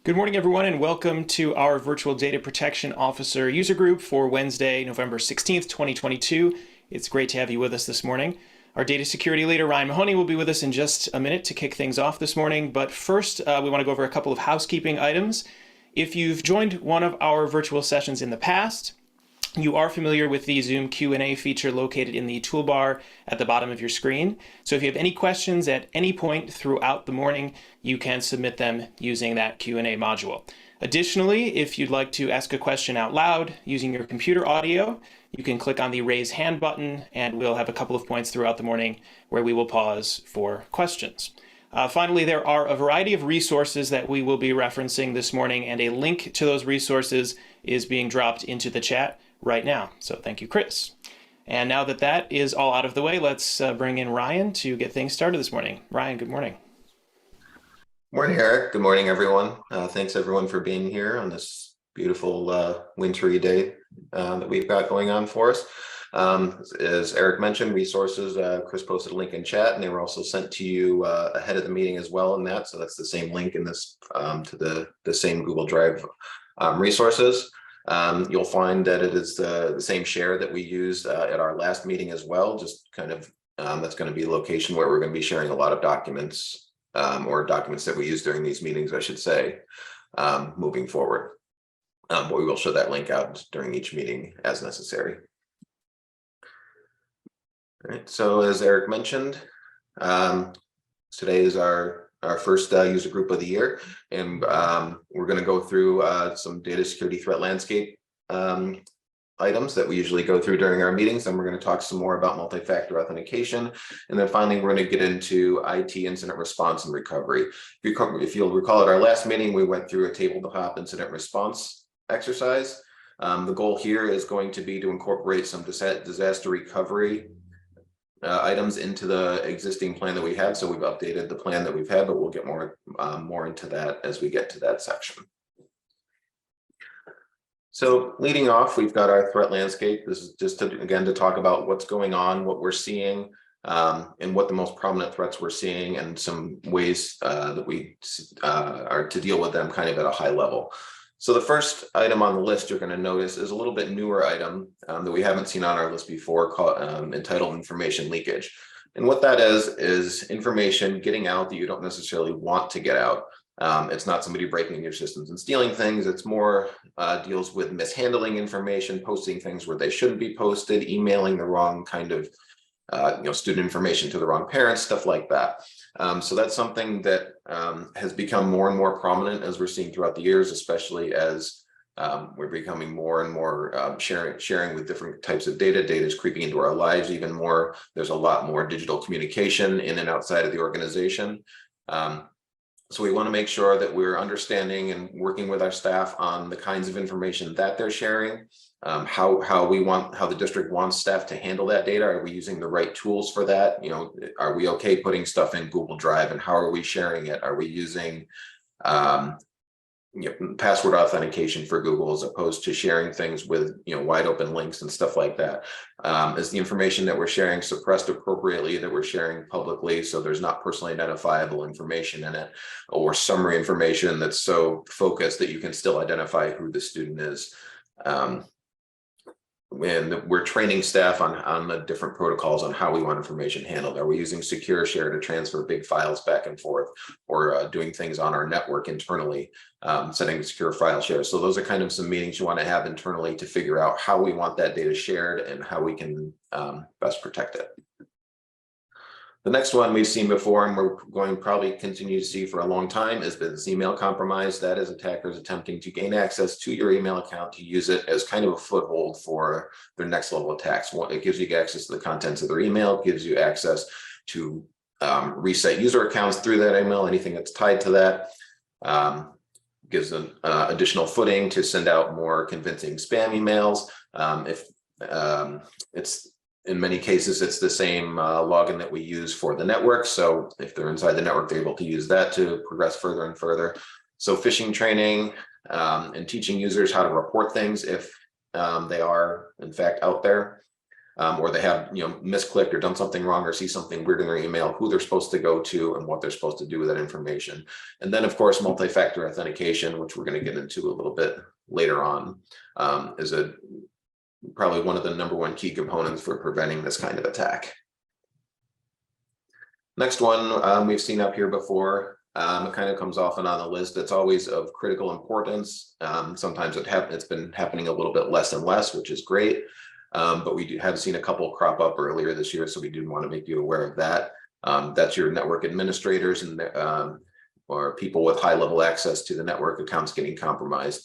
Good morning, everyone, and welcome to our Virtual Data Protection Officer user group for Wednesday, November 16th, 2022. It's great to have you with us this morning. Our data security leader, Ryan Mahoney, will be with us in just a minute to kick things off this morning. But first, we want to go over a couple of housekeeping items. If you've joined one of our virtual sessions in the past, you are familiar with the Zoom Q&A feature located in the toolbar at the bottom of your screen. So if you have any questions at any point throughout the morning, you can submit them using that Q&A module. Additionally, if you'd like to ask a question out loud using your computer audio, you can click on the raise hand button, and we'll have a couple of points throughout the morning where we will pause for questions. Finally, there are a variety of resources that we will be referencing this morning, and a link to those resources is being dropped into the chat right now. So thank you, Chris. And now that that is all out of the way, let's bring in Ryan to get things started this morning. Ryan, good morning. Morning, Eric. Good morning, everyone. Thanks, everyone, for being here on this beautiful wintry day that we've got going on for us. As Eric mentioned, resources, Chris posted a link in chat, and they were also sent to you ahead of the meeting as well in that. So that's the same link in this to the same Google Drive resources. You'll find that it is the same share that we used at our last meeting as well, just kind of that's going to be a location where we're going to be sharing a lot of documents or documents that we use during these meetings, I should say, moving forward. But we will show that link out during each meeting as necessary. All right, so as Eric mentioned, today is our first user group of the year, and we're going to go through some data security threat landscape items that we usually go through during our meetings. And we're going to talk some more about multi-factor authentication. And then finally, we're going to get into IT incident response and recovery. If you'll recall, at our last meeting, we went through a tabletop incident response exercise. The goal here is going to be to incorporate some disaster recovery items into the existing plan that we have. So we've updated the plan that we've had, but we'll get more into that as we get to that section. So leading off, we've got our threat landscape. This is just to talk about what's going on, what we're seeing, and what the most prominent threats we're seeing, and some ways that we are to deal with them kind of at a high level. So the first item on the list you're going to notice is a little bit newer item that we haven't seen on our list before, called entitled information leakage. And what that is information getting out that you don't necessarily want to get out. It's not somebody breaking your systems and stealing things. It's more deals with mishandling information, posting things where they shouldn't be posted, emailing the wrong kind of student information to the wrong parents, stuff like that. So that's something that has become more and more prominent as we're seeing throughout the years, especially as we're becoming more and more sharing with different types of data. Data is creeping into our lives even more. There's a lot more digital communication in and outside of the organization. So we want to make sure that we're understanding and working with our staff on the kinds of information that they're sharing, how the district wants staff to handle that data. Are we using the right tools for that? Are we okay putting stuff in Google Drive, and how are we sharing it? Are we using password authentication for Google as opposed to sharing things with wide open links and stuff like that? Is the information that we're sharing suppressed appropriately, that we're sharing publicly, so there's not personally identifiable information in it, or summary information that's so focused that you can still identify who the student is? And we're training staff on the different protocols on how we want information handled. Are we using secure share to transfer big files back and forth, or doing things on our network internally, setting secure file share? So those are kind of some meetings you want to have internally to figure out how we want that data shared and how we can best protect it. The next one we've seen before, and we're going to probably continue to see for a long time, is business email compromise. That is attackers attempting to gain access to your email account to use it as kind of a foothold for their next level attacks. It gives you access to the contents of their email, gives you access to reset user accounts through that email, anything that's tied to that. Gives them additional footing to send out more convincing spam emails. In many cases, it's the same login that we use for the network. So if they're inside the network, they're able to use that to progress further and further. So phishing training and teaching users how to report things if they are, in fact, out there. or they have, misclicked or done something wrong or see something weird in their email, who they're supposed to go to and what they're supposed to do with that information. And then, of course, multi-factor authentication, which we're going to get into a little bit later on, is probably one of the #1 key components for preventing this kind of attack. Next one we've seen up here before. It kind of comes often on the list. It's always of critical importance. Sometimes it's been happening a little bit less and less, which is great. But we have seen a couple crop up earlier this year, so we do want to make you aware of that. That's your network administrators and or people with high-level access to the network accounts getting compromised.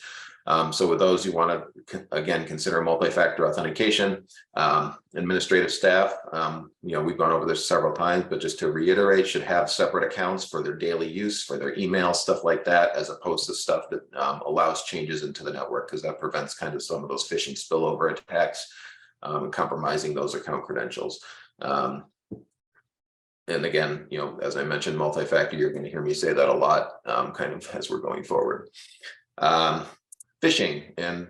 So with those, you want to, again, consider multi-factor authentication. Administrative staff, we've gone over this several times, but just to reiterate, should have separate accounts for their daily use, for their email, stuff like that, as opposed to stuff that allows changes into the network, because that prevents kind of some of those phishing spillover attacks, compromising those account credentials. And again, as I mentioned, multi-factor, you're going to hear me say that a lot, kind of as we're going forward. Phishing and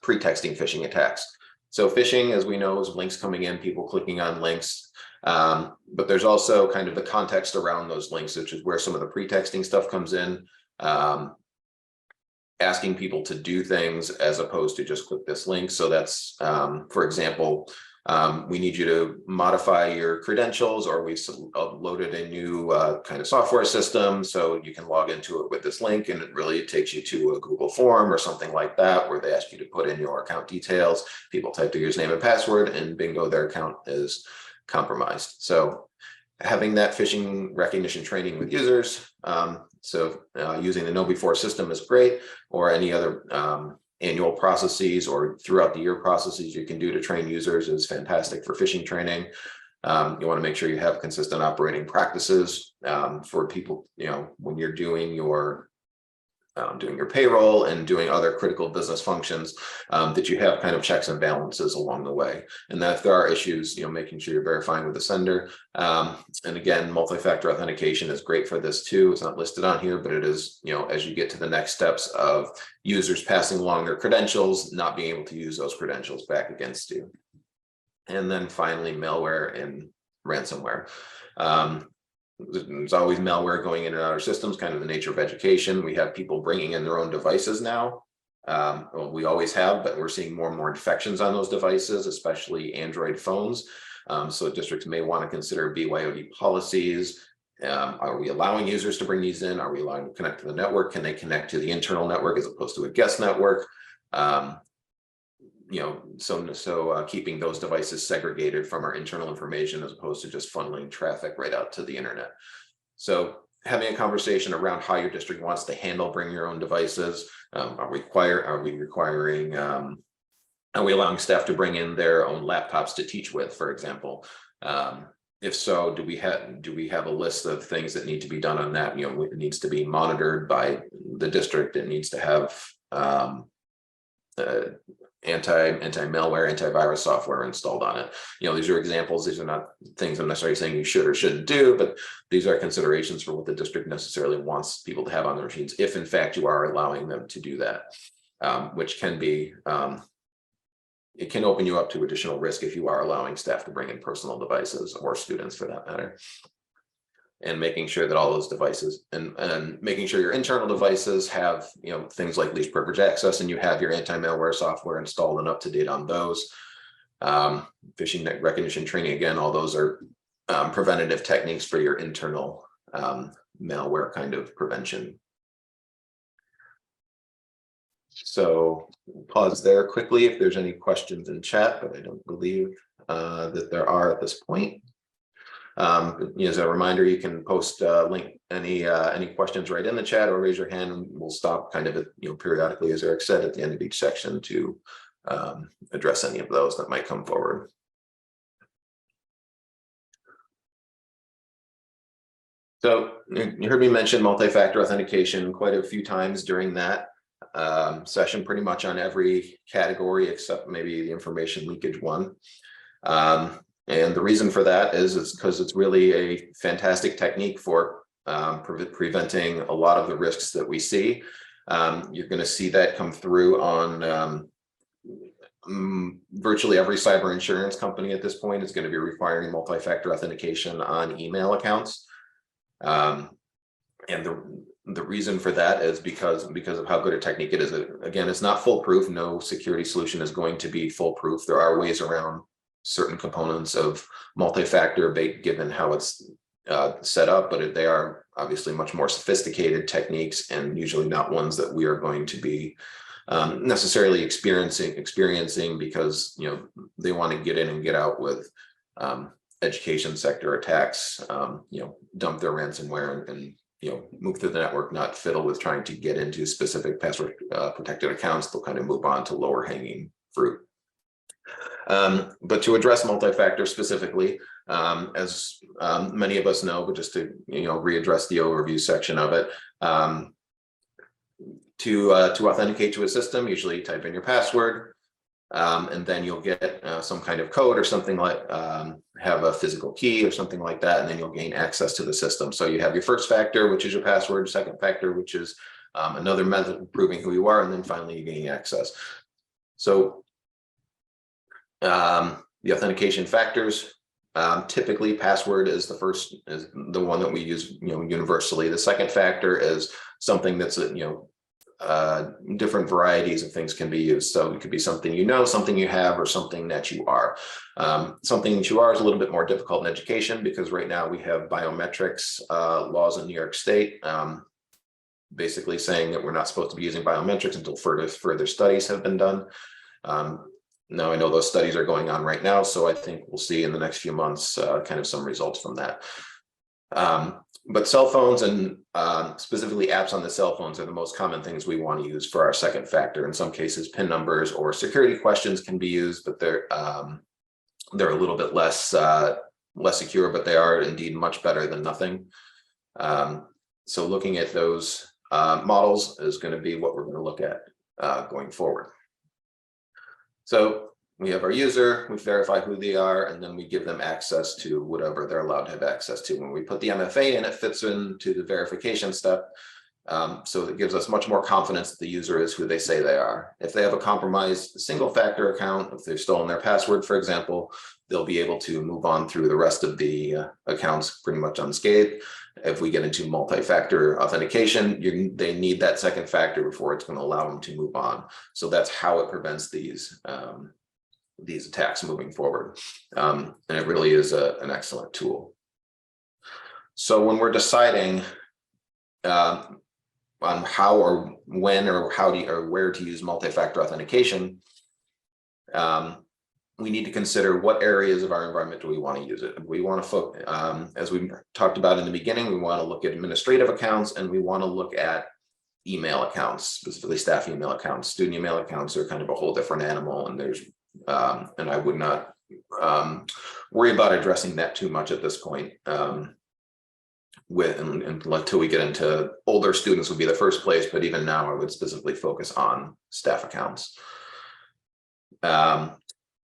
pretexting phishing attacks. So phishing, as we know, is links coming in, people clicking on links. But there's also kind of the context around those links, which is where some of the pretexting stuff comes in. Asking people to do things as opposed to just click this link. So that's, for example, we need you to modify your credentials, or we loaded a new kind of software system so you can log into it with this link, and it really takes you to a Google form or something like that, where they ask you to put in your account details. People type their username and password, and bingo, their account is compromised. So having that phishing recognition training with users, using the KnowBe4 system is great, or any other annual processes or throughout the year processes you can do to train users is fantastic for phishing training. You want to make sure you have consistent operating practices for people, when you're doing your payroll and doing other critical business functions, that you have kind of checks and balances along the way. And that if there are issues, making sure you're verifying with the sender. And again, multi-factor authentication is great for this too. It's not listed on here, but it is, as you get to the next steps of users passing along their credentials, not being able to use those credentials back against you. And then finally, malware and ransomware. There's always malware going in and out of our systems, kind of the nature of education. We have people bringing in their own devices now. Well, we always have, but we're seeing more and more infections on those devices, especially Android phones. So districts may want to consider BYOD policies. Are we allowing users to bring these in? Are we allowing them to connect to the network? Can they connect to the internal network as opposed to a guest network? Keeping those devices segregated from our internal information as opposed to just funneling traffic right out to the internet. So having a conversation around how your district wants to handle bring your own devices. Are we allowing staff to bring in their own laptops to teach with, for example? If so, do we have a list of things that need to be done on that? It needs to be monitored by the district. It needs to have anti-malware, antivirus software installed on it. These are examples. These are not things I'm necessarily saying you should or shouldn't do, but these are considerations for what the district necessarily wants people to have on their machines, if in fact you are allowing them to do that, which can be, it can open you up to additional risk if you are allowing staff to bring in personal devices, or students for that matter. And making sure that all those devices and making sure your internal devices have, things like least privilege access, and you have your anti-malware software installed and up to date on those. Phishing recognition training, again, all those are preventative techniques for your internal malware kind of prevention. So pause there quickly if there's any questions in chat, but I don't believe that there are at this point. As a reminder, you can post link any questions right in the chat, or raise your hand, and we'll stop kind of periodically, as Eric said, at the end of each section to address any of those that might come forward. So you heard me mention multi-factor authentication quite a few times during that session, pretty much on every category except maybe the information leakage one. And the reason for that is because it's really a fantastic technique for preventing a lot of the risks that we see. You're going to see that come through on virtually every cyber insurance company at this point is going to be requiring multi-factor authentication on email accounts. And the reason for that is because of how good a technique it is. Again, it's not foolproof. No security solution is going to be foolproof. There are ways around certain components of multi-factor given how it's set up, but they are obviously much more sophisticated techniques and usually not ones that we are going to be necessarily experiencing because, you know, they want to get in and get out with education sector attacks, you know, dump their ransomware and you know, move through the network, not fiddle with trying to get into specific password protected accounts. They'll kind of move on to lower hanging fruit. But to address multi-factor specifically, as many of us know, but just to, you know, readdress the overview section of it, to authenticate to a system, usually type in your password, and then you'll get some kind of code or something like have a physical key or something like that, and then you'll gain access to the system. So you have your first factor, which is your password, second factor, which is another method of proving who you are, and then finally you gain access. So the authentication factors, typically password is the one that we use, you know, universally. The second factor is something that's you know, different varieties of things can be used. So it could be something you know, something you have, or something that you are. Something that you are is a little bit more difficult in education because right now we have biometrics laws in New York State, basically saying that we're not supposed to be using biometrics until further studies have been done. Now I know those studies are going on right now, so I think we'll see in the next few months kind of some results from that. But cell phones and specifically apps on the cell phones are the most common things we want to use for our second factor. In some cases, PIN numbers or security questions can be used, but they're a little bit less secure, but they are indeed much better than nothing. So looking at those models is going to be what we're going to look at going forward. So we have our user, we verify who they are, and then we give them access to whatever they're allowed to have access to. When we put the MFA in, it fits into the verification step. So it gives us much more confidence that the user is who they say they are. If they have a compromised single factor account, if they've stolen their password, for example, they'll be able to move on through the rest of the accounts pretty much unscathed. If we get into multi-factor authentication, they need that second factor before it's going to allow them to move on. So that's how it prevents these attacks moving forward. And it really is an excellent tool. So when we're deciding on how or when or where to use multi-factor authentication, we need to consider what areas of our environment do we want to use it. We want to focus, as we talked about in the beginning, we want to look at administrative accounts and we want to look at email accounts, specifically staff email accounts. Student email accounts are kind of a whole different animal, and there's and I would not worry about addressing that too much at this point. Until we get into older students would be the first place, but even now I would specifically focus on staff accounts.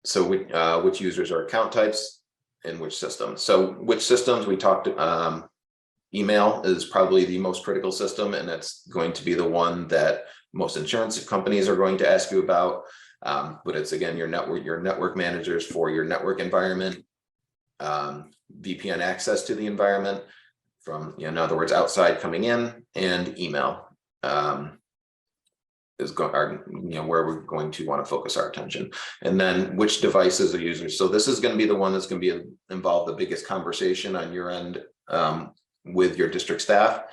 So which users are account types and which systems. So which systems we talked, email is probably the most critical system, and it's going to be the one that most insurance companies are going to ask you about. But it's, again, your network managers for your network environment, VPN access to the environment from, in other words, outside coming in, and email where we're going to want to focus our attention. And then which devices are users. So this is going to be the one that's going to involve the biggest conversation on your end with your district staff.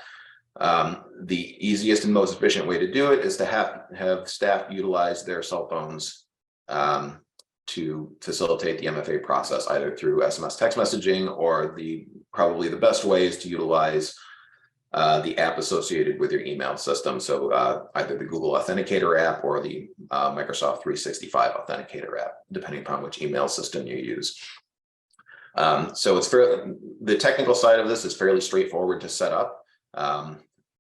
The easiest and most efficient way to do it is to have staff utilize their cell phones to facilitate the MFA process, either through SMS text messaging, or probably the best way is to utilize the app associated with your email system. So either the Google Authenticator app or the Microsoft 365 Authenticator app, depending upon which email system you use. So the technical side of this is fairly straightforward to set up.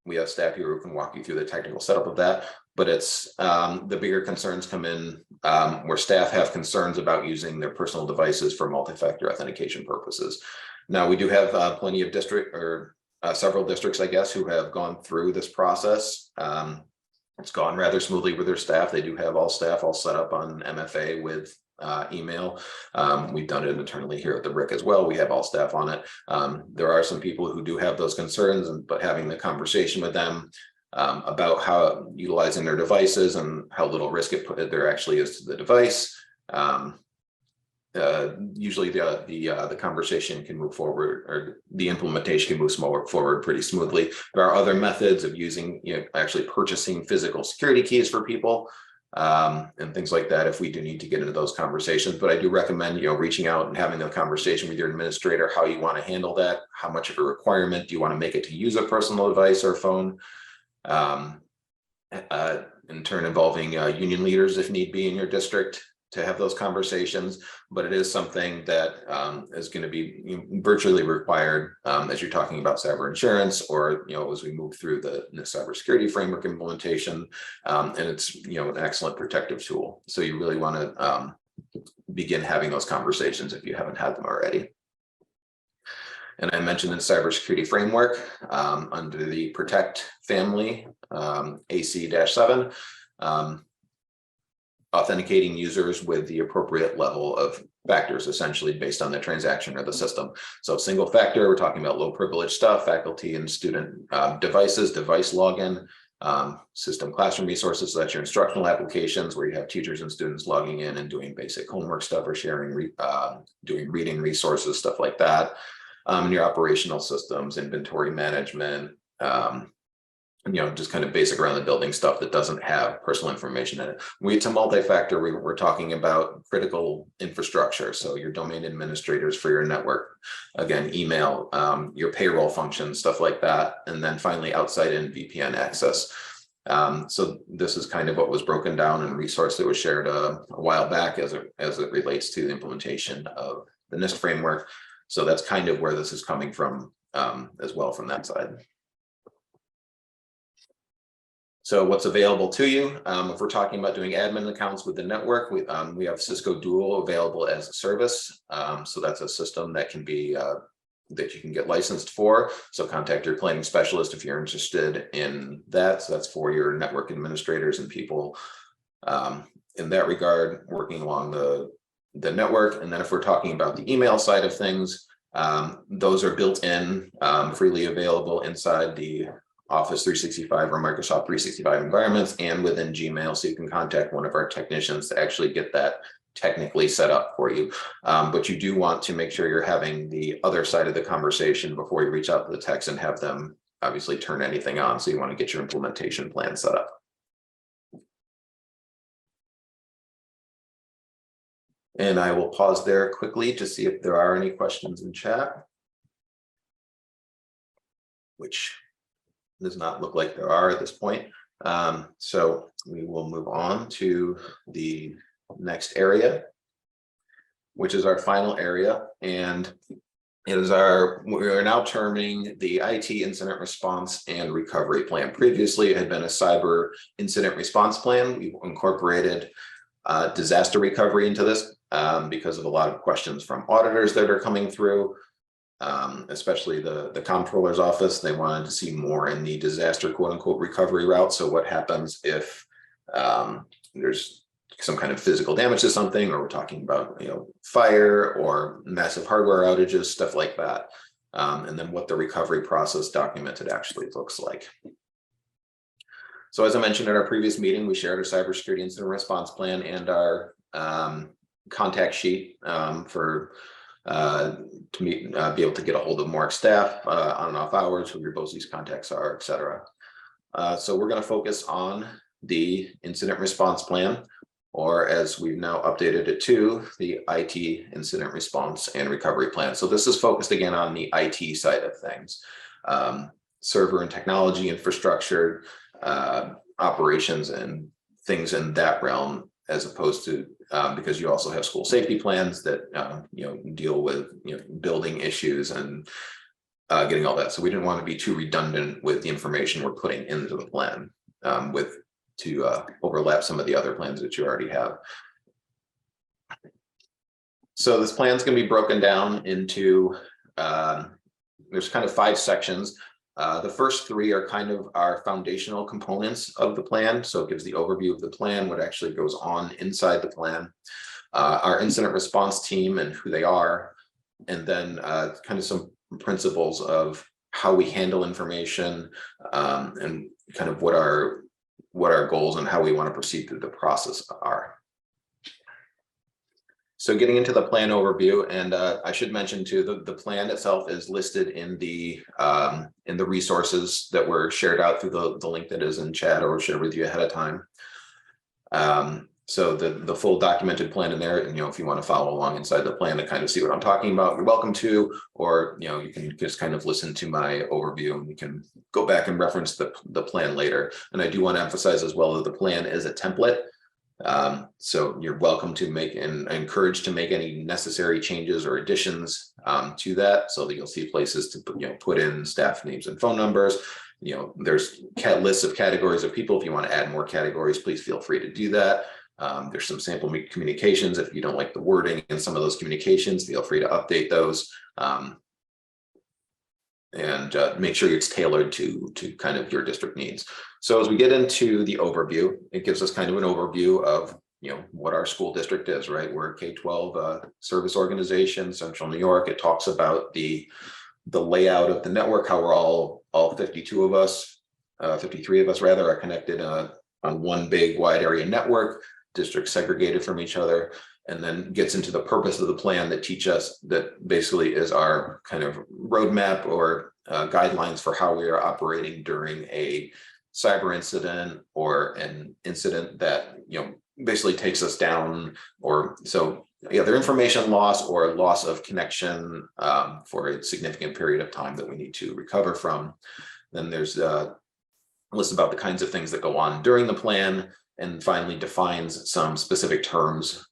We have staff here who can walk you through the technical setup of that, but it's the bigger concerns come in where staff have concerns about using their personal devices for multi-factor authentication purposes. Now, we do have plenty of several districts, I guess, who have gone through this process It's gone rather smoothly with their staff. They do have all staff all set up on MFA with email. We've done it internally here at the RIC as well. We have all staff on it. There are some people who do have those concerns, but having the conversation with them about how utilizing their devices and how little risk there actually is to the device. Usually the conversation can move forward, or the implementation can move forward pretty smoothly. There are other methods of using, actually purchasing physical security keys for people and things like that if we do need to get into those conversations. But I do recommend, reaching out and having a conversation with your administrator, how you want to handle that, how much of a requirement do you want to make it to use a personal device or phone, in turn involving union leaders if need be in your district to have those conversations. But it is something that is going to be virtually required as you're talking about cyber insurance, or as we move through the NIST cybersecurity framework implementation, and it's an excellent protective tool. So you really want to begin having those conversations if you haven't had them already. And I mentioned the cybersecurity framework under the Protect family, AC-7. Authenticating users with the appropriate level of factors, essentially based on the transaction or the system. So single factor, we're talking about low privilege stuff, faculty and student devices, device login, system classroom resources, so that's your instructional applications where you have teachers and students logging in and doing basic homework stuff or sharing, doing reading resources, stuff like that. And your operational systems, inventory management, just kind of basic around the building stuff that doesn't have personal information in it. To multi-factor, we're talking about critical infrastructure. So your domain administrators for your network, again, email, your payroll functions, stuff like that. And then finally outside in VPN access. So this is kind of what was broken down in a resource that was shared a while back as it relates to the implementation of the NIST framework. So that's kind of where this is coming from as well from that side. So what's available to you? If we're talking about doing admin accounts with the network, we have Cisco Duo available as a service. So that's a system that can be that you can get licensed for. So contact your planning specialist if you're interested in that. So that's for your network administrators and people in that regard, working along the network. And then if we're talking about the email side of things, those are built in, freely available inside the Office 365 or Microsoft 365 environments and within Gmail. So you can contact one of our technicians to actually get that technically set up for you. But you do want to make sure you're having the other side of the conversation before you reach out to the techs and have them obviously turn anything on. So you want to get your implementation plan set up. And I will pause there quickly to see if there are any questions in chat, which does not look like there are at this point. So we will move on to the next area, which is our final area. And it is we are now terming the IT incident response and recovery plan. Previously, it had been a cyber incident response plan. We incorporated disaster recovery into this because of a lot of questions from auditors that are coming through. Especially the comptroller's office. They wanted to see more in the disaster quote unquote recovery route. So what happens if there's some kind of physical damage to something, or we're talking about fire or massive hardware outages, stuff like that. And then what the recovery process documented actually looks like. So as I mentioned at our previous meeting, we shared our cybersecurity incident response plan and our contact sheet for to be able to get a hold of MORIC staff on and off hours, who your BOCES contacts are, et cetera. So we're going to focus on the incident response plan, or as we've now updated it to, the IT incident response and recovery plan. So this is focused again on the IT side of things, server and technology infrastructure, operations and things in that realm, as opposed to because you also have school safety plans that deal with building issues and getting all that. So we didn't want to be too redundant with the information we're putting into the plan to overlap some of the other plans that you already have. So this plan is going to be broken down into there's kind of 5 sections. The first three are kind of our foundational components of the plan. So it gives the overview of the plan, what actually goes on inside the plan, our incident response team and who they are, and then kind of some principles of how we handle information, and kind of what our goals and how we want to proceed through the process are. So getting into the plan overview, and I should mention too, the plan itself is listed in the resources that were shared out through the link that is in chat or shared with you ahead of time. So the full documented plan in there, and if you want to follow along inside the plan to kind of see what I'm talking about, you're welcome to, or you can just kind of listen to my overview and you can go back and reference the plan later. And I do want to emphasize as well that the plan is a template. So you're welcome to make and encouraged to make any necessary changes or additions to that, so that you'll see places to put in staff names and phone numbers. There's lists of categories of people. If you want to add more categories, please feel free to do that. There's some sample communications. If you don't like the wording in some of those communications, feel free to update those. And make sure it's tailored to kind of your district needs. So as we get into the overview, it gives us kind of an overview of what our school district is, right? We're a K-12 service organization, Central New York. It talks about the layout of the network, how we're all 52 of us, 53 of us rather, are connected on one big wide area network, districts segregated from each other, and then gets into the purpose of the plan that basically is our kind of roadmap or guidelines for how we are operating during a cyber incident or an incident that basically takes us down, or so either information loss or loss of connection for a significant period of time that we need to recover from. Then there's a list about the kinds of things that go on during the plan, and finally defines some specific terms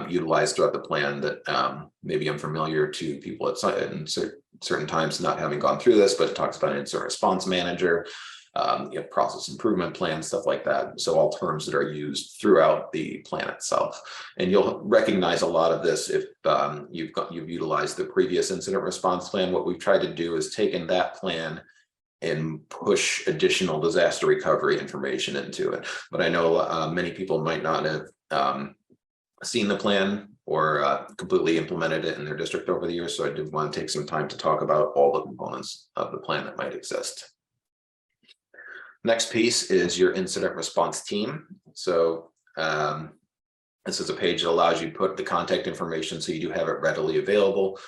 utilized throughout the plan that may be unfamiliar to people at certain times, not having gone through this, but it talks about an incident response manager, process improvement plan, stuff like that. So all terms that are used throughout the plan itself. And you'll recognize a lot of this if you've utilized the previous incident response plan. What we've tried to do is taken that plan and push additional disaster recovery information into it. But I know many people might not have seen the plan or completely implemented it in their district over the years. So I did want to take some time to talk about all the components of the plan that might exist. Next piece is your incident response team. So this is a page that allows you to put the contact information so you do have it readily available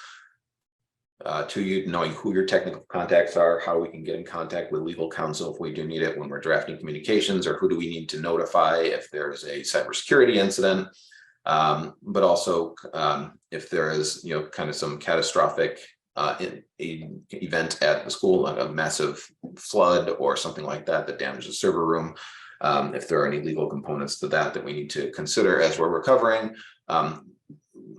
to you, knowing who your technical contacts are, how we can get in contact with legal counsel if we do need it when we're drafting communications, or who do we need to notify if there's a cybersecurity incident, but also if there is kind of some catastrophic event at the school, like a massive flood or something like that that damages the server room. If there are any legal components to that we need to consider as we're recovering,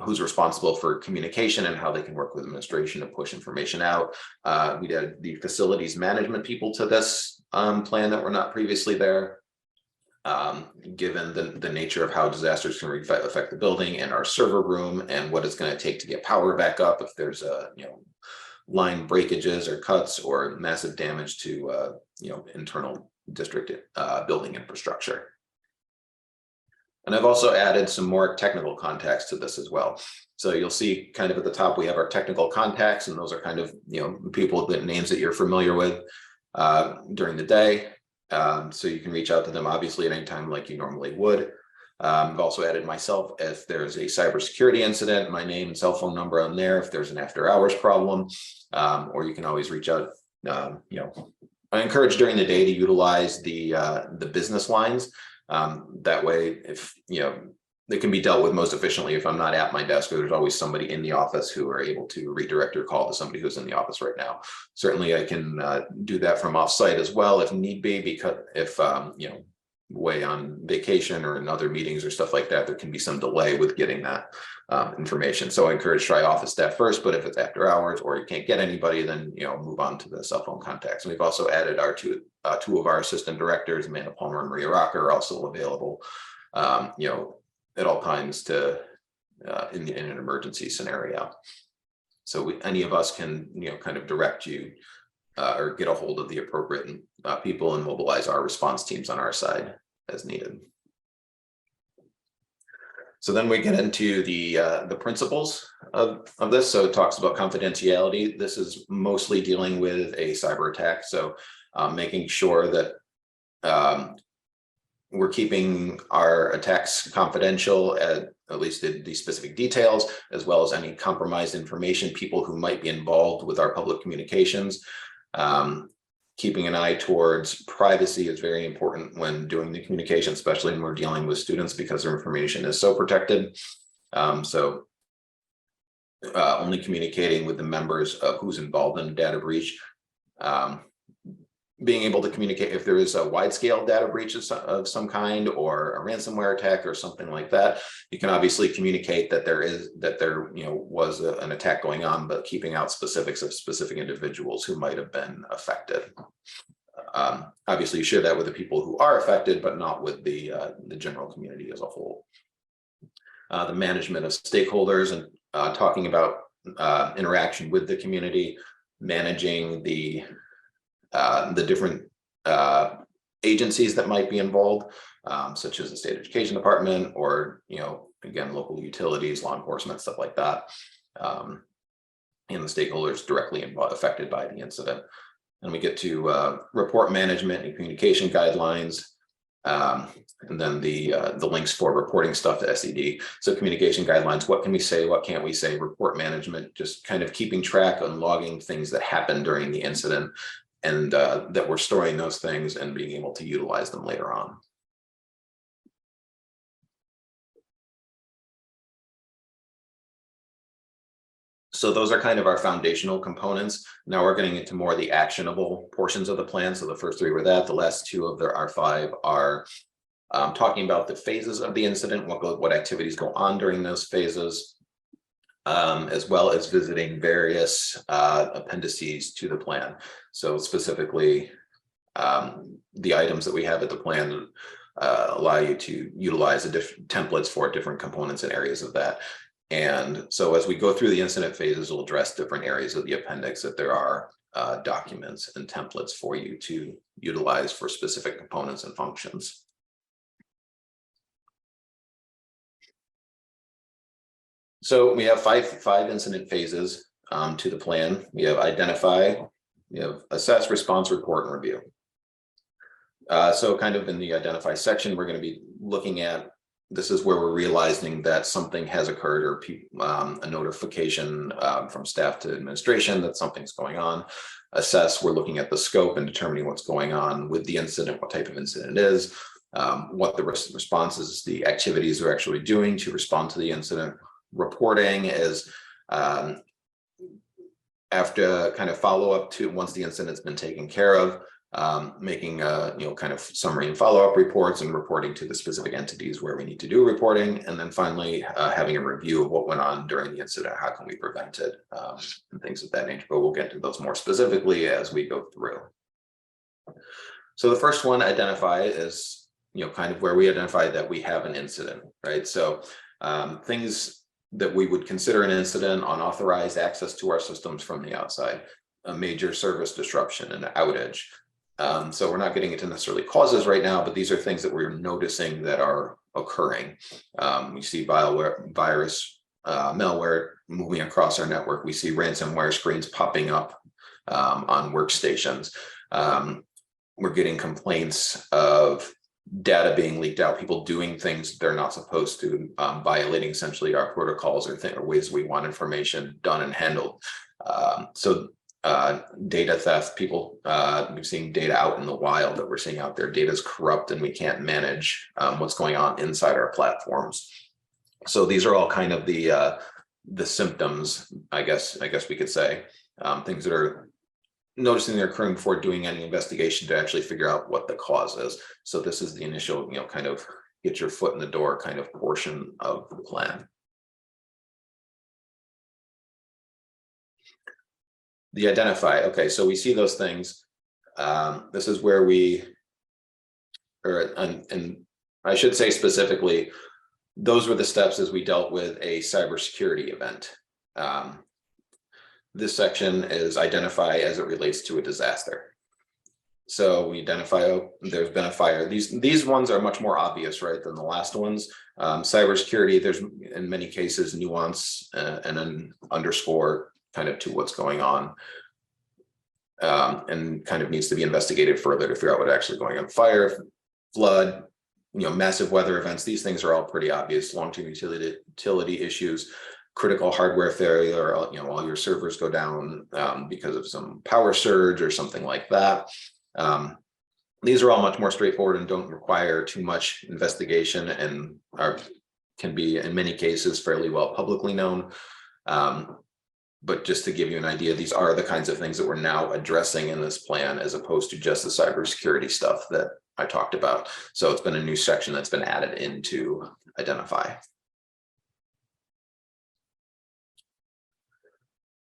who's responsible for communication and how they can work with administration to push information out. We added the facilities management people to this plan that were not previously there. Given the nature of how disasters can affect the building and our server room, and what it's going to take to get power back up if there's line breakages or cuts or massive damage to internal district building infrastructure. And I've also added some more technical contacts to this as well. So you'll see kind of at the top, we have our technical contacts, and those are kind of, people, the names that you're familiar with during the day. So you can reach out to them obviously at any time like you normally would. I've also added myself if there's a cybersecurity incident, my name and cell phone number on there, if there's an after hours problem, or you can always reach out. I encourage during the day to utilize the business lines. That way, if they can be dealt with most efficiently if I'm not at my desk, or there's always somebody in the office who are able to redirect your call to somebody who's in the office right now. Certainly I can do that from offsite as well if need be, because if away on vacation or in other meetings or stuff like that, there can be some delay with getting that information. So I encourage try office staff first, but if it's after hours or you can't get anybody, then move on to the cell phone contacts. And we've also added our two of our assistant directors, Amanda Palmer and Maria Rocker, are also available at all times to in an emergency scenario. So any of us can kind of direct you or get a hold of the appropriate people and mobilize our response teams on our side as needed. So then we get into the principles of this. So it talks about confidentiality. This is mostly dealing with a cyber attack. So making sure that we're keeping our attacks confidential, at least the specific details, as well as any compromised information, people who might be involved with our public communications. Keeping an eye towards privacy is very important when doing the communication, especially when we're dealing with students, because their information is so protected. Only communicating with the members of who's involved in a data breach. Being able to communicate if there is a wide-scale data breach of some kind, or a ransomware attack or something like that, you can obviously communicate that there was an attack going on, but keeping out specifics of specific individuals who might have been affected. Obviously, you share that with the people who are affected, but not with the general community as a whole. The management of stakeholders and talking about interaction with the community, managing the different agencies that might be involved, such as the state education department, or, again, local utilities, law enforcement, stuff like that, and the stakeholders directly affected by the incident. And we get to report management and communication guidelines, and then the links for reporting stuff to SED. So communication guidelines, what can we say, what can't we say, report management, just kind of keeping track and logging things that happened during the incident, and that we're storing those things and being able to utilize them later on. So those are kind of our foundational components. Now we're getting into more of the actionable portions of the plan. So the first three were that. The last two of our five are talking about the phases of the incident, what activities go on during those phases, as well as visiting various appendices to the plan. So specifically, the items that we have at the plan allow you to utilize the different templates for different components and areas of that. And so as we go through the incident phases, we'll address different areas of the appendix that there are documents and templates for you to utilize for specific components and functions. So we have five incident phases to the plan. We have identify, we have assess, response, report, and review. So kind of in the identify section, we're going to be looking at, this is where we're realizing that something has occurred, or a notification from staff to administration that something's going on. Assess, we're looking at the scope and determining what's going on with the incident, what type of incident it is, what the response is, the activities we're actually doing to respond to the incident. Reporting is after kind of follow up to once the incident's been taken care of, making kind of summary and follow-up reports and reporting to the specific entities where we need to do reporting, and then finally having a review of what went on during the incident, how can we prevent it, and things of that nature. But we'll get to those more specifically as we go through. So the first one, identify, is kind of where we identify that we have an incident, right? So things that we would consider an incident: unauthorized access to our systems from the outside, a major service disruption, an outage. So we're not getting into necessarily causes right now, but these are things that we're noticing that are occurring. We see virus, malware moving across our network. We see ransomware screens popping up on workstations. We're getting complaints of data being leaked out, people doing things they're not supposed to, violating essentially our protocols or ways we want information done and handled. Data theft, people, we're seeing data out in the wild that we're seeing out there. Data is corrupt and we can't manage what's going on inside our platforms. So these are all kind of the symptoms, I guess we could say, things that are noticing they're occurring before doing any investigation to actually figure out what the cause is. So this is the initial, kind of get your foot in the door kind of portion of the plan. The identify, okay, so we see those things. This is where and I should say specifically, those were the steps as we dealt with a cybersecurity event. this section is identify as it relates to a disaster. So we identify, oh, there's been a fire. These ones are much more obvious, right, than the last ones. Cybersecurity, there's in many cases nuance and an underscore kind of to what's going on, and kind of needs to be investigated further to figure out what's actually going on. Fire, flood, massive weather events. These things are all pretty obvious. Long-term utility issues, critical hardware failure. All your servers go down because of some power surge or something like that. These are all much more straightforward and don't require too much investigation and can be in many cases fairly well publicly known. But just to give you an idea, these are the kinds of things that we're now addressing in this plan, as opposed to just the cybersecurity stuff that I talked about. So it's been a new section that's been added into identify.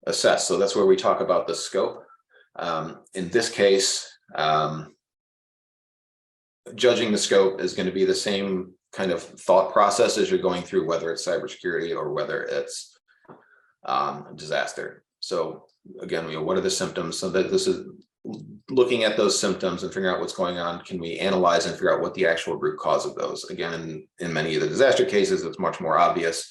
Assess. So that's where we talk about the scope. In this case, judging the scope is going to be the same kind of thought process as you're going through, whether it's cybersecurity or whether it's disaster. So again, what are the symptoms? So that this is looking at those symptoms and figuring out what's going on. Can we analyze and figure out what the actual root cause of those? Again, in many of the disaster cases, it's much more obvious.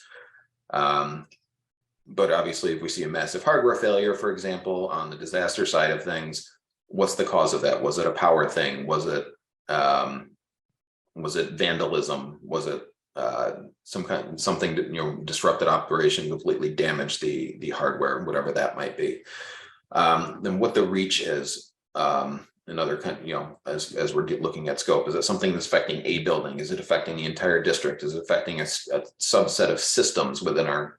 But obviously, if we see a massive hardware failure, for example, on the disaster side of things, what's the cause of that? Was it a power thing? Was it vandalism? Was it something that disrupted operation, completely damaged the hardware, whatever that might be? Then what the reach is, another kind, as we're looking at scope. Is it something that's affecting a building? Is it affecting the entire district? Is it affecting a subset of systems within our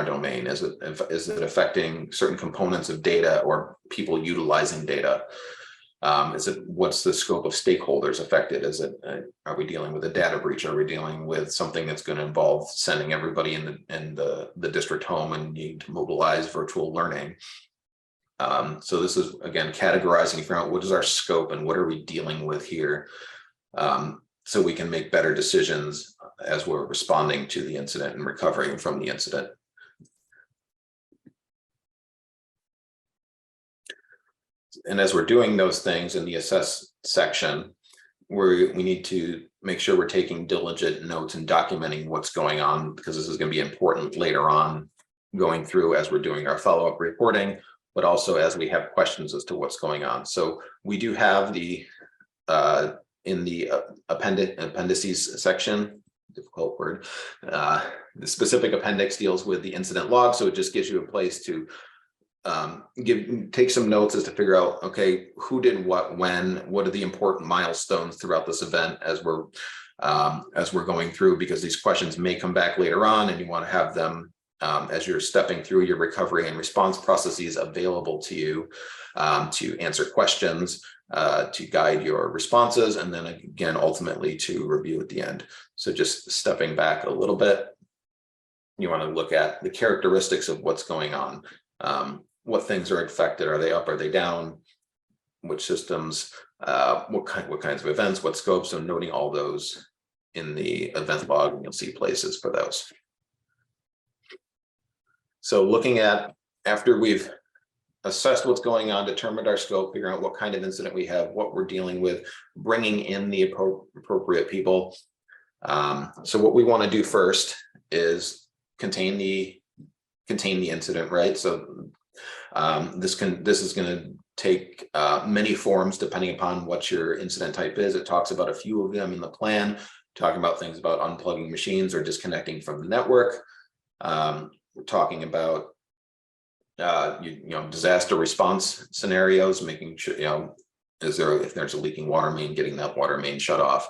domain? Is it affecting certain components of data or people utilizing data? What's the scope of stakeholders affected? Are we dealing with a data breach? Are we dealing with something that's going to involve sending everybody in the district home and need to mobilize virtual learning? So this is, again, categorizing, figuring out what is our scope and what are we dealing with here, so we can make better decisions as we're responding to the incident and recovering from the incident. And as we're doing those things in the assess section, we need to make sure we're taking diligent notes and documenting what's going on, because this is going to be important later on going through as we're doing our follow-up reporting, but also as we have questions as to what's going on. So we do have the in the appendices section, difficult word, the specific appendix deals with the incident log. So it just gives you a place to take some notes as to figure out, okay, who did what, when, what are the important milestones throughout this event as we're going through, because these questions may come back later on and you want to have them as you're stepping through your recovery and response processes available to you to answer questions, to guide your responses, and then again, ultimately to review at the end. So just stepping back a little bit, you want to look at the characteristics of what's going on. What things are affected? Are they up? Are they down? Which systems? What kinds of events? What scopes? So noting all those in the event log, and you'll see places for those. So looking at, after we've assessed what's going on, determined our scope, figuring out what kind of incident we have, what we're dealing with, bringing in the appropriate people. So what we want to do first is contain the incident, right? So this is going to take many forms depending upon what your incident type is. It talks about a few of them in the plan, talking about things about unplugging machines or disconnecting from the network. We're talking about disaster response scenarios, making sure, if there's a leaking water main, getting that water main shut off.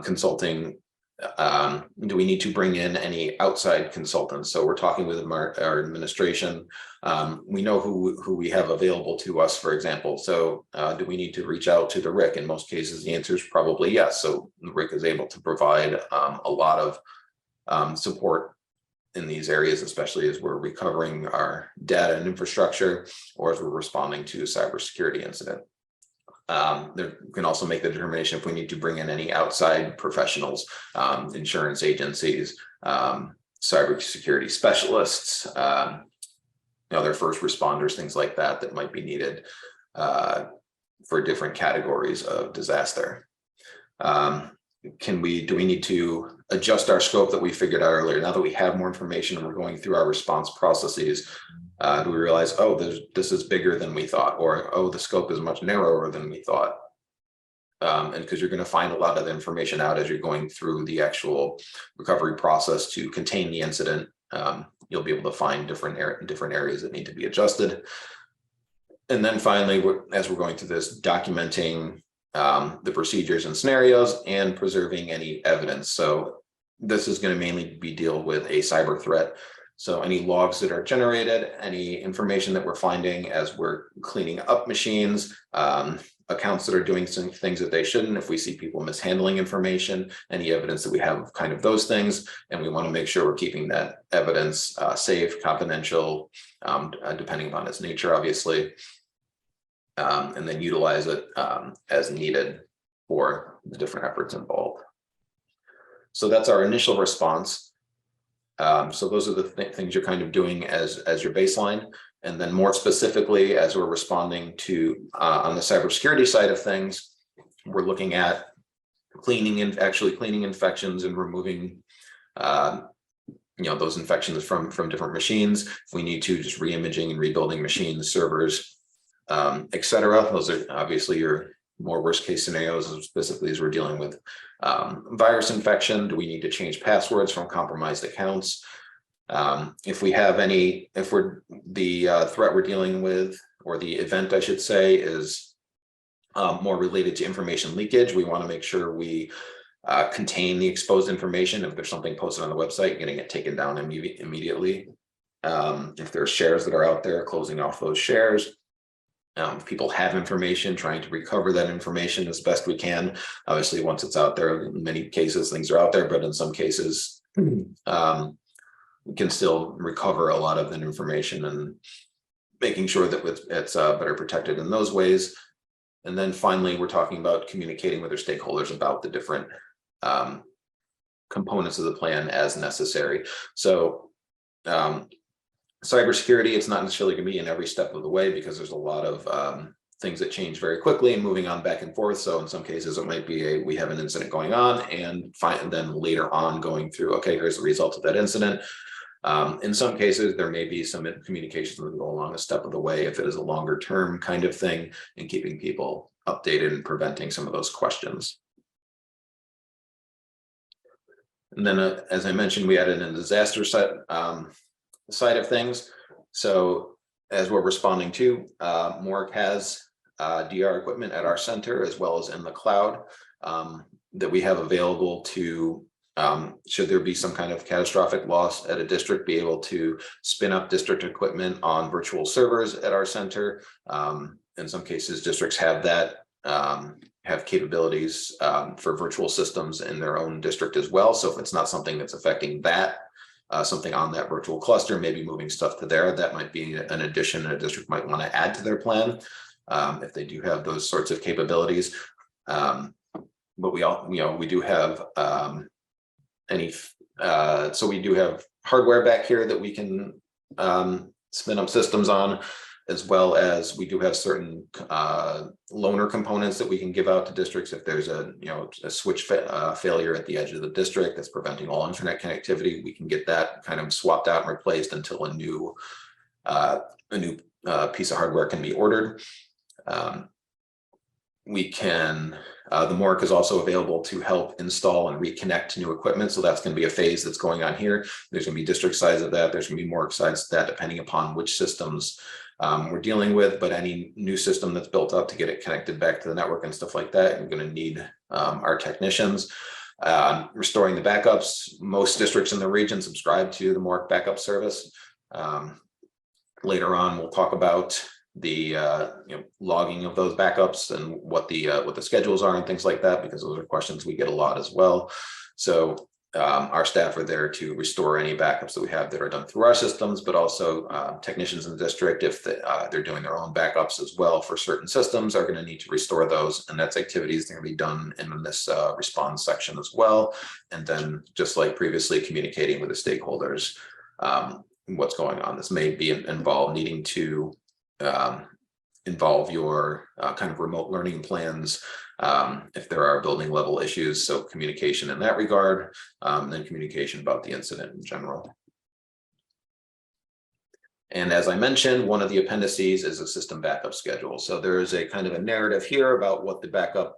Consulting, do we need to bring in any outside consultants? So we're talking with our administration. We know who we have available to us, for example. So do we need to reach out to the RIC? In most cases, the answer is probably yes. So the RIC is able to provide a lot of support in these areas, especially as we're recovering our data and infrastructure, or as we're responding to a cybersecurity incident. We can also make the determination if we need to bring in any outside professionals, insurance agencies, cybersecurity specialists, their first responders, things like that, that might be needed for different categories of disaster. Do we need to adjust our scope that we figured out earlier? Now that we have more information and we're going through our response processes, do we realize, oh, this is bigger than we thought, or, oh, the scope is much narrower than we thought? And because you're going to find a lot of the information out as you're going through the actual recovery process to contain the incident, you'll be able to find different areas that need to be adjusted. And then finally, as we're going through this, documenting the procedures and scenarios and preserving any evidence. So this is going to mainly be deal with a cyber threat. So any logs that are generated, any information that we're finding as we're cleaning up machines, accounts that are doing some things that they shouldn't, if we see people mishandling information, any evidence that we have of kind of those things, and we want to make sure we're keeping that evidence safe, confidential, depending upon its nature, obviously, and then utilize it as needed for the different efforts involved. So that's our initial response. So those are the things you're kind of doing as your baseline. And then more specifically, as we're responding to on the cybersecurity side of things, we're looking at cleaning infections and removing those infections from different machines. If we need to, just re-imaging and rebuilding machines, servers, etc. Those are obviously your more worst case scenarios, specifically as we're dealing with virus infection. Do we need to change passwords from compromised accounts? If the threat we're dealing with, or the event I should say, is more related to information leakage, we want to make sure we contain the exposed information. If there's something posted on the website, getting it taken down immediately. If there are shares that are out there, closing off those shares. If people have information, trying to recover that information as best we can. Obviously, once it's out there, in many cases, things are out there, but in some cases, we can still recover a lot of that information, and making sure that it's better protected in those ways. And then finally, we're talking about communicating with our stakeholders about the different components of the plan as necessary. So cybersecurity, it's not necessarily going to be in every step of the way, because there's a lot of things that change very quickly and moving on back and forth. So in some cases, it might be we have an incident going on, and then later on going through, okay, here's the result of that incident. In some cases, there may be some communications that go along a step of the way if it is a longer term kind of thing, and keeping people updated and preventing some of those questions. And then, as I mentioned, we added a disaster side of things. So as we're responding to, MORIC has DR equipment at our center, as well as in the cloud, that we have available to, should there be some kind of catastrophic loss at a district, be able to spin up district equipment on virtual servers at our center. In some cases, districts have that, have capabilities for virtual systems in their own district as well. So if it's not something that's affecting that, something on that virtual cluster, maybe moving stuff to there, that might be an addition a district might want to add to their plan, if they do have those sorts of capabilities. But we do have so we do have hardware back here that we can spin up systems on, as well as we do have certain loaner components that we can give out to districts if there's a switch failure at the edge of the district that's preventing all internet connectivity. We can get that kind of swapped out and replaced until a new piece of hardware can be ordered. We can, the MORIC is also available to help install and reconnect new equipment. So that's going to be a phase that's going on here. There's going to be district size of that. There's going to be MORIC size of that, depending upon which systems we're dealing with. But any new system that's built up to get it connected back to the network and stuff like that, you're going to need our technicians. Restoring the backups. Most districts in the region subscribe to the MORIC backup service. Later on, we'll talk about the logging of those backups and what the schedules are and things like that, because those are questions we get a lot as well. So our staff are there to restore any backups that we have that are done through our systems, but also technicians in the district, if they're doing their own backups as well for certain systems, are going to need to restore those, and that's activities that are going to be done in this response section as well. And then, just like previously, communicating with the stakeholders what's going on. This may be involved needing to involve your kind of remote learning plans if there are building level issues. So communication in that regard, then communication about the incident in general. And as I mentioned, one of the appendices is a system backup schedule. So there is a kind of a narrative here about what the backup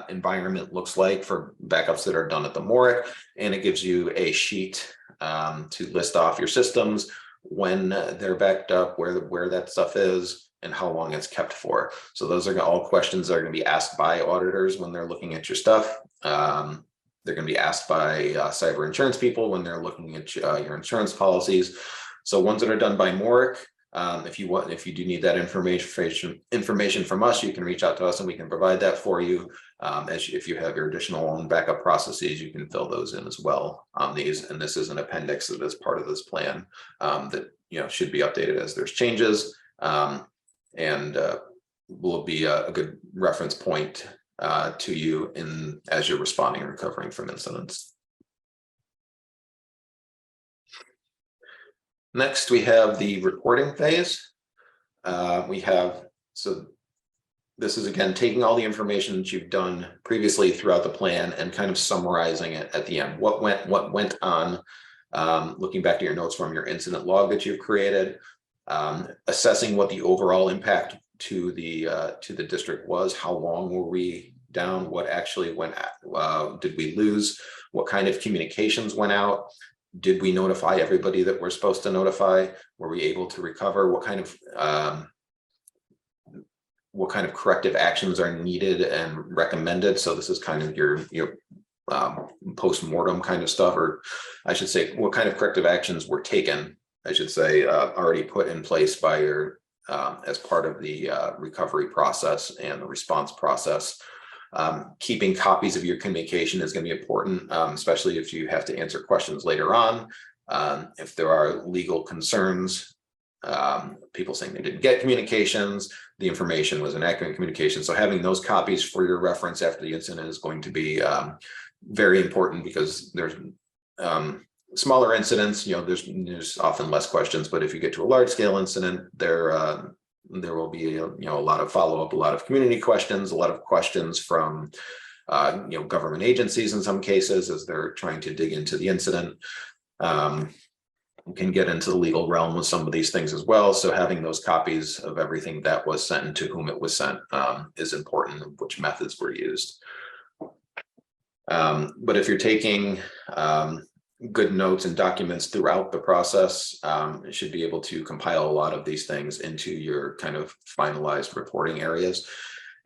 environment looks like for backups that are done at the MORIC, and it gives you a sheet to list off your systems, when they're backed up, where that stuff is, and how long it's kept for. So those are all questions that are going to be asked by auditors when they're looking at your stuff. They're going to be asked by cyber insurance people when they're looking at your insurance policies. So ones that are done by MORIC, if you do need that information from us, you can reach out to us and we can provide that for you. If you have your additional own backup processes, you can fill those in as well on these. And this is an appendix that is part of this plan that should be updated as there's changes, and will be a good reference point to you as you're responding and recovering from incidents. Next, we have the reporting phase. So this is again taking all the information that you've done previously throughout the plan and kind of summarizing it at the end. What went on, looking back to your notes from your incident log that you've created, assessing what the overall impact to the district was. How long were we down? What actually did we lose? What kind of communications went out? Did we notify everybody that we're supposed to notify? Were we able to recover? What kind of corrective actions are needed and recommended? So this is kind of your post-mortem kind of stuff, or I should say, what kind of corrective actions were taken, I should say, already put in place by your as part of the recovery process and the response process. Keeping copies of your communication is going to be important, especially if you have to answer questions later on. If there are legal concerns, people saying they didn't get communications, the information was inaccurate communication. So having those copies for your reference after the incident is going to be very important, because there's smaller incidents, there's often less questions, but if you get to a large scale incident, there will be a lot of follow-up, a lot of community questions, a lot of questions from government agencies in some cases as they're trying to dig into the incident. Can get into the legal realm with some of these things as well. So having those copies of everything that was sent and to whom it was sent is important, which methods were used. But if you're taking good notes and documents throughout the process, it should be able to compile a lot of these things into your kind of finalized reporting areas.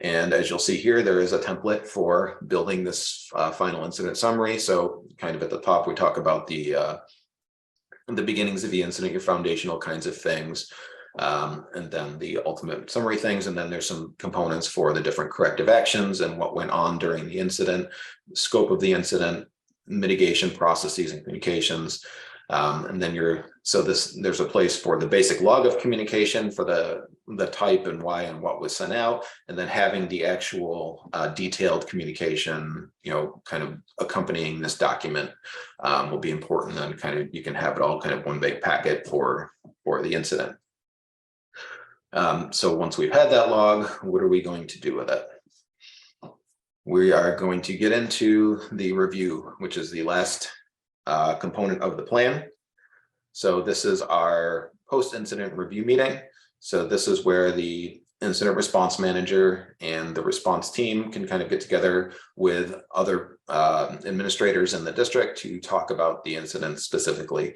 And as you'll see here, there is a template for building this final incident summary. So kind of at the top, we talk about the beginnings of the incident, your foundational kinds of things, and then the ultimate summary things. And then there's some components for the different corrective actions and what went on during the incident, scope of the incident, mitigation processes and communications. And then there's a place for the basic log of communication for the type and why and what was sent out, and then having the actual detailed communication, kind of accompanying this document will be important. And kind of you can have it all kind of one big packet for the incident. So once we've had that log, what are we going to do with it? We are going to get into the review, which is the last component of the plan. So this is our post-incident review meeting. So this is where the incident response manager and the response team can kind of get together with other administrators in the district to talk about the incident specifically.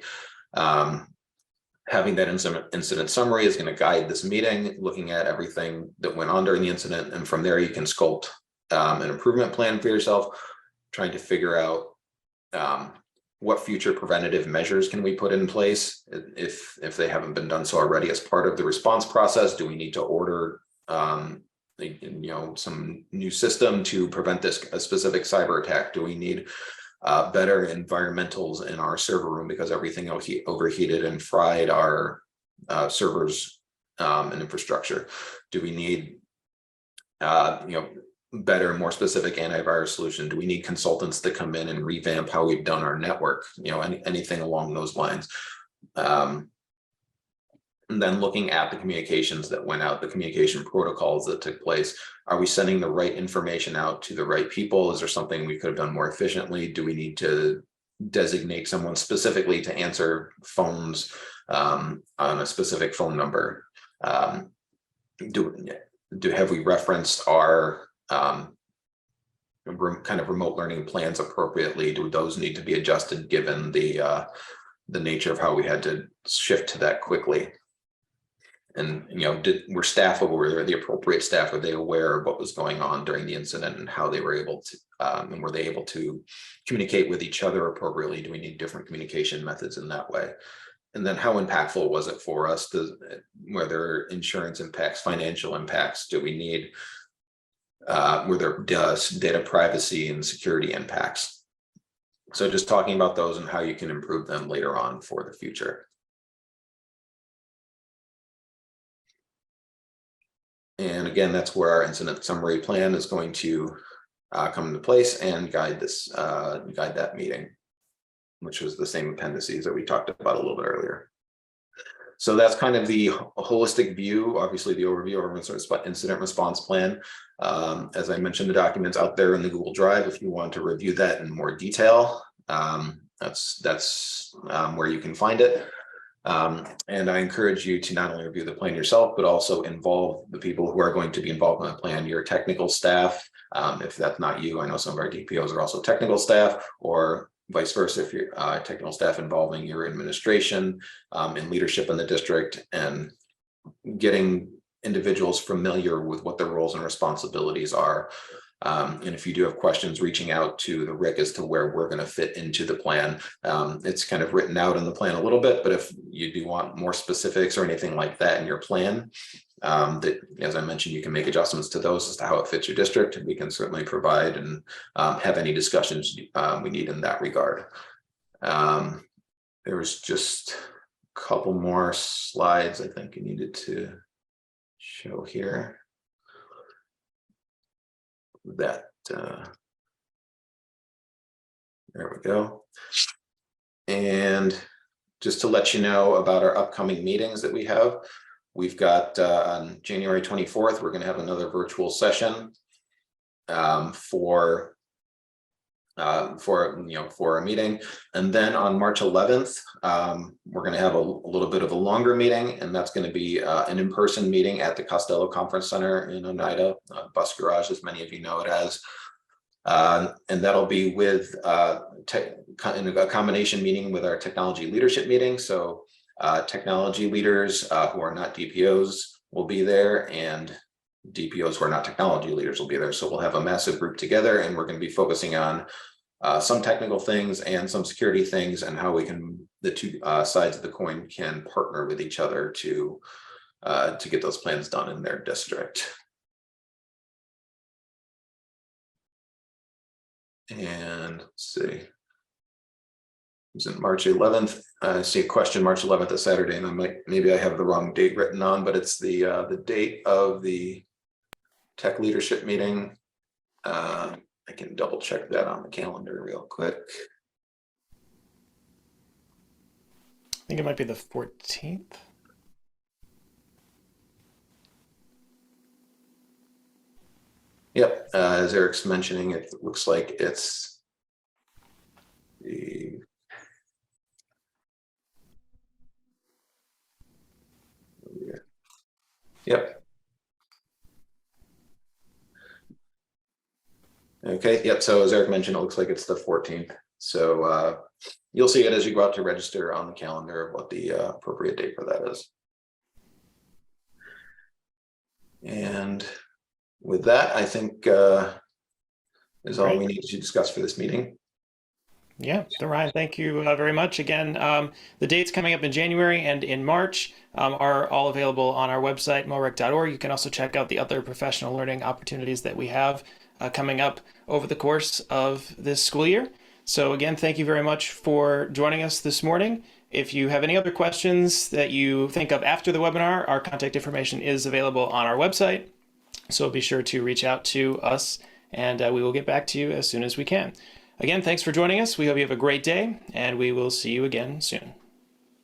Having that incident summary is going to guide this meeting, looking at everything that went on during the incident. And from there, you can sculpt an improvement plan for yourself, trying to figure out what future preventative measures can we put in place if they haven't been done so already as part of the response process. Do we need to order some new system to prevent a specific cyber attack? Do we need better environmentals in our server room because everything overheated and fried our servers and infrastructure? Do we need better, more specific antivirus solution? Do we need consultants to come in and revamp how we've done our network? Anything along those lines. And then looking at the communications that went out, the communication protocols that took place. Are we sending the right information out to the right people? Is there something we could have done more efficiently? Do we need to designate someone specifically to answer phones on a specific phone number? Have we referenced our kind of remote learning plans appropriately? Do those need to be adjusted given the nature of how we had to shift to that quickly? And, were staff aware, the appropriate staff, were they aware of what was going on during the incident and how they were able to, and were they able to communicate with each other appropriately? Do we need different communication methods in that way? And then how impactful was it for us? Were there insurance impacts, financial impacts? Do we need, were there data privacy and security impacts? So just talking about those and how you can improve them later on for the future. And again, that's where our incident summary plan is going to come into place and guide that meeting, which was the same appendices that we talked about a little bit earlier. So that's kind of the holistic view, obviously the overview of our incident response plan. As I mentioned, the document's out there in the Google Drive if you want to review that in more detail. That's where you can find it. And I encourage you to not only review the plan yourself, but also involve the people who are going to be involved in the plan, your technical staff. If that's not you, I know some of our DPOs are also technical staff, or vice versa, if you're technical staff involving your administration and leadership in the district, and getting individuals familiar with what their roles and responsibilities are. And if you do have questions, reaching out to the RIC as to where we're going to fit into the plan. It's kind of written out in the plan a little bit, but if you do want more specifics or anything like that in your plan, that, as I mentioned, you can make adjustments to those as to how it fits your district. We can certainly provide and have any discussions we need in that regard. There was just a couple more slides I think you needed to show here. That there we go. And just to let you know about our upcoming meetings that we have, we've got on January 24th, we're going to have another virtual session for a meeting. And then on March 11th, we're going to have a little bit of a longer meeting, and that's going to be an in-person meeting at the Costello Conference Center in Oneida, Bus Garage, as many of you know it as. And that'll be with in a combination meeting with our technology leadership meeting. So technology leaders who are not DPOs will be there, and DPOs who are not technology leaders will be there. So we'll have a massive group together, and we're going to be focusing on some technical things and some security things, and how we can, the two sides of the coin can partner with each other to get those plans done in their district. And let's see, it's in March 11th. I see a question, March 11th, a Saturday, and maybe I have the wrong date written on, but it's the date of the tech leadership meeting. I can double check that on the calendar real quick. I think it might be the 14th. Yep, as Eric's mentioning, it looks like it's the yep. Okay, yep, so as Eric mentioned, it looks like it's the 14th. So you'll see it as you go out to register on the calendar of what the appropriate date for that is. And with that, I think is all we need to discuss for this meeting. Yeah, so Ryan, thank you very much. Again, the dates coming up in January and in March are all available on our website, MORIC.org. You can also check out the other professional learning opportunities that we have coming up over the course of this school year. So again, thank you very much for joining us this morning. If you have any other questions that you think of after the webinar, our contact information is available on our website. So be sure to reach out to us, and we will get back to you as soon as we can. Again, thanks for joining us. We hope you have a great day, and we will see you again soon.